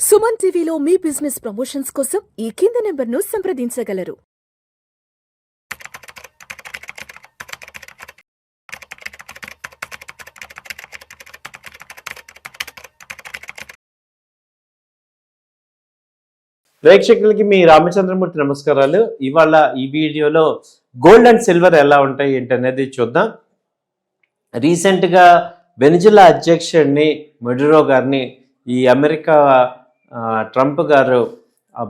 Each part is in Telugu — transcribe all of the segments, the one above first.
సుమన్ టీవీలో మీ బిజినెస్ ప్రమోషన్స్ కోసం ఈ కింది నెంబర్ను సంప్రదించగలరు. ప్రేక్షకులకి మీ రామచంద్రమూర్తి నమస్కారాలు. ఇవాళ ఈ వీడియోలో గోల్డ్ అండ్ సిల్వర్ ఎలా ఉంటాయి ఏంటి అనేది చూద్దాం. రీసెంట్గా వెనిజులా అధ్యక్షుడిని మెడురో గారిని ఈ అమెరికా ట్రంప్ గారు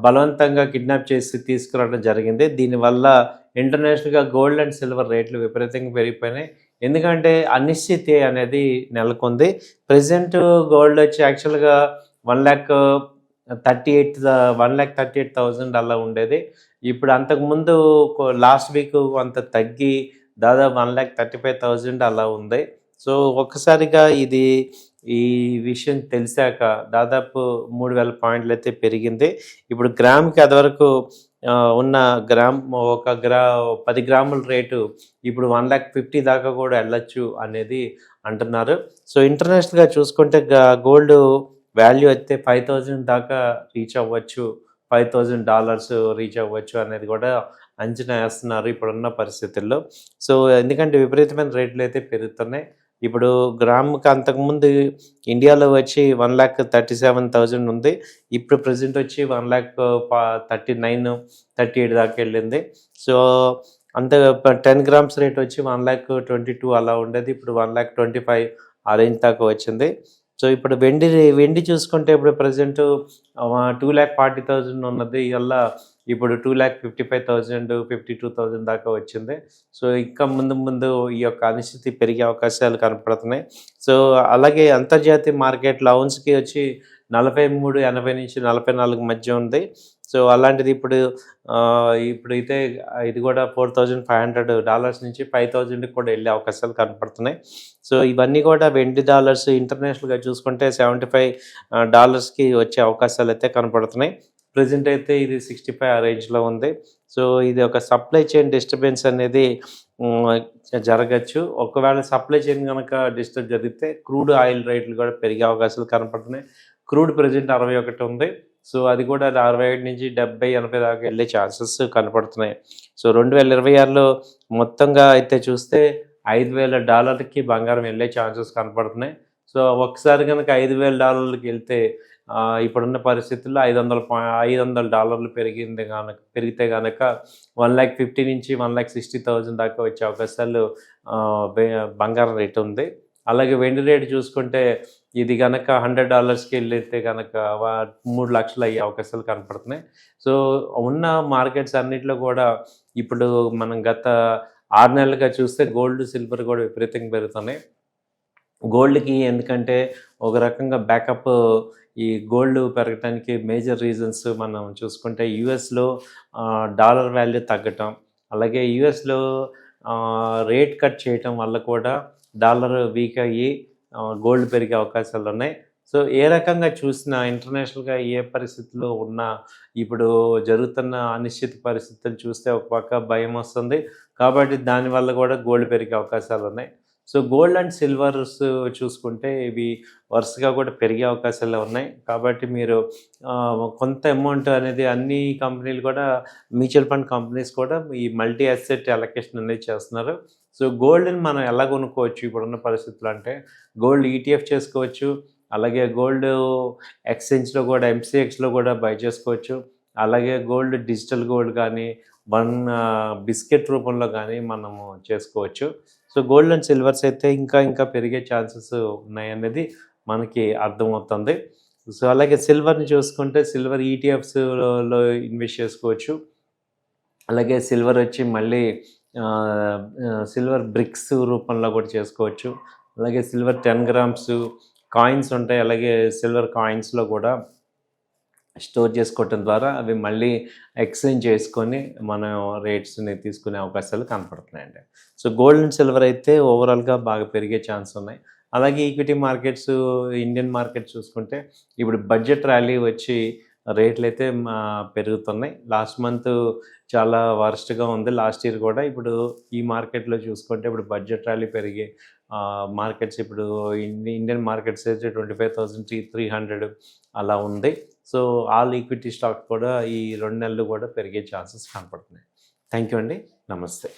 బలవంతంగా కిడ్నాప్ చేసి తీసుకురావడం జరిగింది. దీనివల్ల ఇంటర్నేషనల్గా గోల్డ్ అండ్ సిల్వర్ రేట్లు విపరీతంగా పెరిగిపోయినాయి. ఎందుకంటే అనిశ్చితి అనేది నెలకొంది. ప్రజెంట్ గోల్డ్ వచ్చి యాక్చువల్గా 1,38,000 అలా ఉండేది. ఇప్పుడు అంతకుముందు లాస్ట్ వీక్ అంత తగ్గి దాదాపు 1,35,000 అలా ఉంది. సో ఒక్కసారిగా ఈ విషయం తెలిసాక దాదాపు 3,000 పాయింట్లు అయితే పెరిగింది. ఇప్పుడు గ్రామ్కి అదివరకు ఉన్న ఒక 10 గ్రాముల రేటు ఇప్పుడు 1,50,000 దాకా కూడా వెళ్ళొచ్చు అనేది అంటున్నారు. సో ఇంటర్నేషనల్గా చూసుకుంటే గోల్డ్ వాల్యూ అయితే 5,000 దాకా రీచ్ అవ్వచ్చు, $5,000 రీచ్ అవ్వచ్చు అనేది కూడా అంచనా వేస్తున్నారు ఇప్పుడున్న పరిస్థితుల్లో. సో ఎందుకంటే విపరీతమైన రేట్లు అయితే పెరుగుతున్నాయి. ఇప్పుడు గ్రాముకి అంతకుముందు ఇండియాలో వచ్చి 1,37,000 ఉంది. ఇప్పుడు ప్రజెంట్ వచ్చి 1,39,000, 38 దాకా వెళ్ళింది. సో అంత 10 గ్రామ్స్ రేట్ వచ్చి 1,22,000 అలా ఉండేది. ఇప్పుడు 1,25,000 ఆ రేంజ్ దాకా వచ్చింది. సో ఇప్పుడు వెండి చూసుకుంటే ఇప్పుడు ప్రజెంట్ 2,40,000 ఉన్నది. ఇవల్ల ఇప్పుడు 2,55,000, 52,000 దాకా వచ్చింది. సో ఇంకా ముందు ఈ యొక్క అనిశ్చితి పెరిగే అవకాశాలు కనపడుతున్నాయి. సో అలాగే అంతర్జాతీయ మార్కెట్లో ఔన్స్కి వచ్చి 43.80 నుంచి 44 మధ్య ఉంది. సో అలాంటిది ఇప్పుడైతే ఇది కూడా $4,500 నుంచి 5,000 కూడా వెళ్ళే అవకాశాలు కనపడుతున్నాయి. సో ఇవన్నీ కూడా వెండి డాలర్స్ ఇంటర్నేషనల్గా చూసుకుంటే $75కి వచ్చే అవకాశాలు అయితే కనపడుతున్నాయి. ప్రజెంట్ అయితే ఇది 65 ఆ రేంజ్లో ఉంది. సో ఇది ఒక సప్లై చైన్ డిస్టర్బెన్స్ అనేది జరగచ్చు. ఒకవేళ సప్లై చైన్ కనుక డిస్టర్బ్ జరిగితే క్రూడ్ ఆయిల్ రేట్లు కూడా పెరిగే అవకాశాలు కనపడుతున్నాయి. క్రూడ్ ప్రజెంట్ 61 ఉంది. సో అది కూడా 65 నుంచి 70, 80 దాకా వెళ్ళే ఛాన్సెస్ కనపడుతున్నాయి. సో 2026లో మొత్తంగా అయితే చూస్తే $5,000కి బంగారం వెళ్ళే ఛాన్సెస్ కనపడుతున్నాయి. సో ఒకసారి కనుక $5,000కి వెళ్తే ఇప్పుడున్న పరిస్థితుల్లో $500 పెరిగితే కనుక 1,50,000 నుంచి 1,60,000 దాకా వచ్చే అవకాశాలు బంగారం రేటు ఉంది. అలాగే వెండి రేటు చూసుకుంటే ఇది కనుక $100కి వెళ్ళితే కనుక 3 లక్షలు అయ్యే అవకాశాలు కనపడుతున్నాయి. సో ఉన్న మార్కెట్స్ అన్నింటిలో కూడా ఇప్పుడు మనం గత 6 నెలలుగా చూస్తే గోల్డ్, సిల్వర్ కూడా విపరీతంగా పెరుగుతున్నాయి. గోల్డ్కి ఎందుకంటే ఒక రకంగా బ్యాకప్ ఈ గోల్డ్ పెరగడానికి మేజర్ రీజన్స్ మనం చూసుకుంటే యుఎస్లో డాలర్ వాల్యూ తగ్గటం, అలాగే యుఎస్లో రేట్ కట్ చేయటం వల్ల కూడా డాలర్ వీక్ అయ్యి గోల్డ్ పెరిగే అవకాశాలు ఉన్నాయి. సో ఏ రకంగా చూసినా ఇంటర్నేషనల్గా ఏ పరిస్థితుల్లో ఉన్నా ఇప్పుడు జరుగుతున్న అనిశ్చిత పరిస్థితులు చూస్తే ఒక పక్క భయం వస్తుంది. కాబట్టి దానివల్ల కూడా గోల్డ్ పెరిగే అవకాశాలు ఉన్నాయి. సో గోల్డ్ అండ్ సిల్వర్స్ చూసుకుంటే ఇవి వరుసగా కూడా పెరిగే అవకాశాలు ఉన్నాయి. కాబట్టి మీరు కొంత అమౌంట్ అనేది అన్ని కంపెనీలు కూడా మ్యూచువల్ ఫండ్ కంపెనీస్ కూడా ఈ మల్టీ అసెట్ అలొకేషన్ అనేది చేస్తున్నారు. సో గోల్డ్ని మనం ఎలా కొనుక్కోవచ్చు ఇప్పుడున్న పరిస్థితులు అంటే గోల్డ్ ఈటీఎఫ్ చేసుకోవచ్చు. అలాగే గోల్డ్ ఎక్స్చేంజ్లో కూడా ఎంసీఎక్స్లో కూడా బై చేసుకోవచ్చు. అలాగే గోల్డ్ డిజిటల్ గోల్డ్ కానీ బిస్కెట్ రూపంలో కానీ మనము చేసుకోవచ్చు. సో గోల్డ్ అండ్ సిల్వర్స్ అయితే ఇంకా పెరిగే ఛాన్సెస్ ఉన్నాయనేది మనకి అర్థమవుతుంది. సో అలాగే సిల్వర్ని చూసుకుంటే సిల్వర్ ఈటీఎఫ్స్లో ఇన్వెస్ట్ చేసుకోవచ్చు. అలాగే సిల్వర్ వచ్చి మళ్ళీ సిల్వర్ బ్రిక్స్ రూపంలో కూడా చేసుకోవచ్చు. అలాగే సిల్వర్ 10 గ్రామ్స్ కాయిన్స్ ఉంటాయి. అలాగే సిల్వర్ కాయిన్స్లో కూడా స్టోర్ చేసుకోవటం ద్వారా అవి మళ్ళీ ఎక్స్చేంజ్ చేసుకొని మనం రేట్స్ని తీసుకునే అవకాశాలు కనపడుతున్నాయండి. సో గోల్డ్ అండ్ సిల్వర్ అయితే ఓవరాల్గా బాగా పెరిగే ఛాన్స్ ఉన్నాయి. అలాగే ఈక్విటీ మార్కెట్స్, ఇండియన్ మార్కెట్ చూసుకుంటే ఇప్పుడు బడ్జెట్ ర్యాలీ వచ్చి రేట్లు అయితే పెరుగుతున్నాయి. లాస్ట్ మంత్ చాలా వరస్ట్గా ఉంది, లాస్ట్ ఇయర్ కూడా. ఇప్పుడు ఈ మార్కెట్లో చూసుకుంటే ఇప్పుడు బడ్జెట్ ర్యాలీ పెరిగి మార్కెట్స్ ఇప్పుడు ఇండియన్ మార్కెట్స్ అయితే 25,300 అలా ఉంది. సో ఆల్ ఈక్విటీ స్టాక్ కూడా ఈ 2 నెలలు కూడా పెరిగే ఛాన్సెస్ కనపడుతున్నాయి. థ్యాంక్ యూ అండి. నమస్తే.